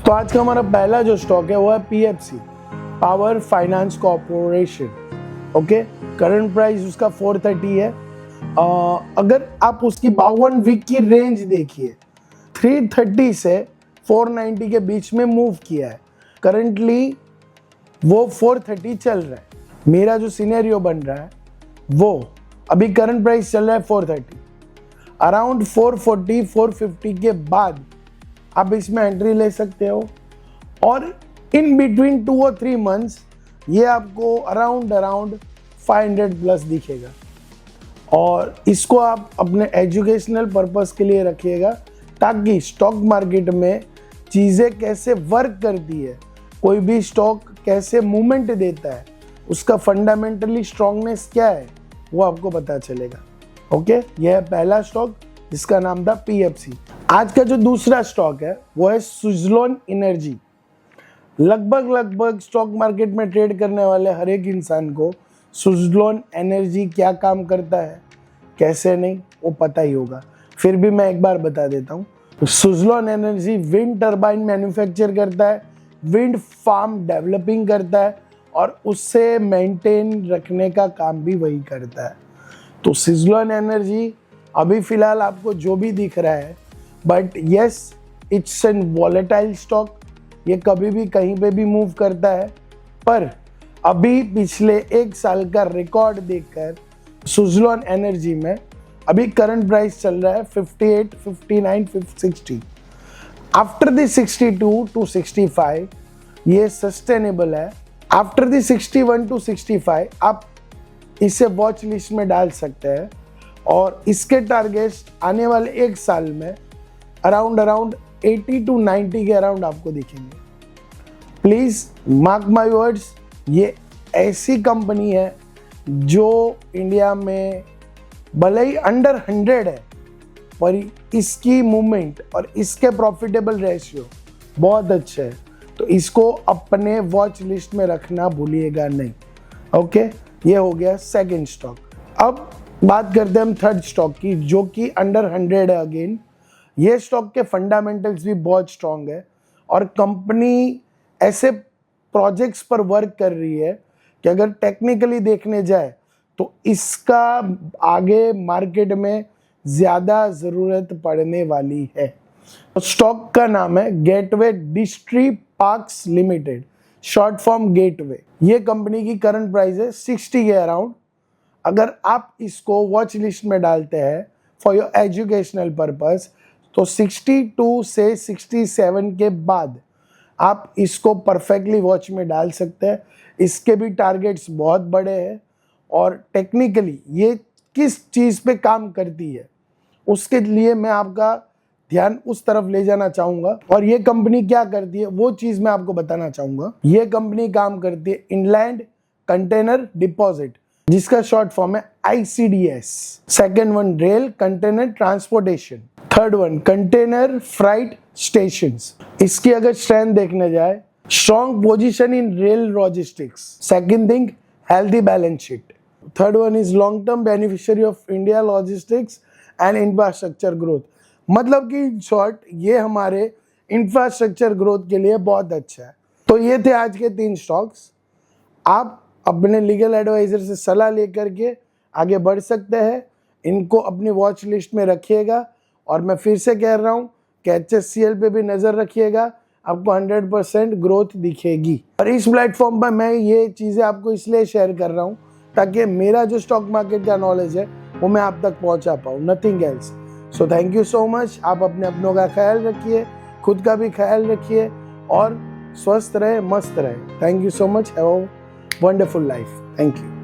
तो आज का हमारा पहला जो स्टॉक है वो है PFC, power finance corporation. Okay, current price उसका 430 है। अगर आप उसकी 52 वीक की रेंज देखिए, 330 से 490 के बीच में मूव किया है। करंटली वो 430 चल रहा है। मेरा जो सिनेरियो बन रहा है वो अभी करंट प्राइस चल रहा है 430, अराउंड 440 450 के बाद आप इसमें एंट्री ले सकते हो और इन बिटवीन 2 और 3 मंथ्स ये आपको अराउंड 500 प्लस दिखेगा। और इसको आप अपने एजुकेशनल पर्पस के लिए रखिएगा ताकि स्टॉक मार्केट में चीज़ें कैसे वर्क करती है, कोई भी स्टॉक कैसे मूवमेंट देता है, उसका फंडामेंटली स्ट्रांगनेस क्या है वो आपको पता चलेगा। ओके, यह है पहला स्टॉक जिसका नाम था पीएफसी। आज का जो दूसरा स्टॉक है वो है सुज़लोन एनर्जी। लगभग स्टॉक मार्केट में ट्रेड करने वाले हर एक इंसान को सुज़लोन एनर्जी क्या काम करता है, कैसे नहीं, वो पता ही होगा। फिर भी मैं एक बार बता देता हूँ। Suzlon energy wind turbine manufacture करता है, विंड फार्म डेवलपिंग करता है और उससे मेंटेन रखने का काम भी वही करता है। तो सुज़लोन एनर्जी अभी फिलहाल आपको जो भी दिख रहा है, but yes it's an volatile stock, ये कभी भी कहीं पे भी मूव करता है। पर अभी पिछले 1 साल का रिकॉर्ड देखकर सुज़लोन एनर्जी में अभी करंट प्राइस चल रहा है 58, 59, 60। आफ्टर द 62 to 65 ये सस्टेनेबल है। आफ्टर द 61 to 65 आप इसे वॉच लिस्ट में डाल सकते हैं और इसके टारगेट्स आने वाले 1 साल में अराउंड 80 to 90 के अराउंड आपको दिखेंगे। प्लीज़ मार्क माय वर्ड्स, ये ऐसी कंपनी है जो इंडिया में भले ही अंडर 100 है पर इसकी मूवमेंट और इसके प्रॉफिटेबल रेशियो बहुत अच्छे है, तो इसको अपने वॉच लिस्ट में रखना भूलिएगा नहीं। ओके, ये हो गया सेकंड स्टॉक। अब बात करते हैं हम थर्ड स्टॉक की जो कि अंडर 100 है। अगेन ये स्टॉक के फंडामेंटल्स भी बहुत स्ट्रांग है और कंपनी ऐसे प्रोजेक्ट्स पर वर्क कर रही है कि अगर टेक्निकली देखने जाए तो इसका आगे मार्केट में ज़्यादा ज़रूरत पड़ने वाली है। तो स्टॉक का नाम है Gateway Distriparks limited, short form Gateway. ये कंपनी की करंट प्राइस है 60 के अराउंड। अगर आप इसको वॉच लिस्ट में डालते हैं फॉर योर एजुकेशनल पर्पस तो 62 से 67 के बाद आप इसको परफेक्टली वॉच में डाल सकते हैं। इसके भी टारगेट्स बहुत बड़े हैं और टेक्निकली ये किस चीज़ पे काम करती है उसके लिए मैं आपका ध्यान उस तरफ ले जाना चाहूँगा और ये कंपनी क्या करती है वो चीज़ मैं आपको बताना चाहूँगा। ये कंपनी काम करती है इनलैंड कंटेनर डिपॉजिट, जिसका शॉर्ट फॉर्म है ICDS। Second one rail container transportation, third one container freight stations. इसकी अगर स्ट्रेंथ देखने जाए, strong position in rail logistics. Second thing healthy balance sheet. Third one is long term beneficiary of India logistics and infrastructure growth. मतलब कि in short ये हमारे infrastructure growth के लिए बहुत अच्छा है। तो ये थे आज के 3 स्टॉक्स। आप अपने लीगल एडवाइजर से सलाह लेकर के आगे बढ़ सकते हैं। इनको अपनी वॉच लिस्ट में रखिएगा और मैं फिर से कह रहा हूँ कि HSCL पे भी नज़र रखिएगा, आपको 100% ग्रोथ दिखेगी। और इस प्लेटफॉर्म पर मैं ये चीज़ें आपको इसलिए शेयर कर रहा हूँ ताकि मेरा जो स्टॉक मार्केट का नॉलेज है वो मैं आप तक पहुँचा पाऊँ, nothing else. So thank you so much. आप अपनों का ख्याल रखिए, खुद का भी ख्याल रखिए और स्वस्थ रहे, मस्त रहे। Thank you so much. Have a wonderful life. Thank you.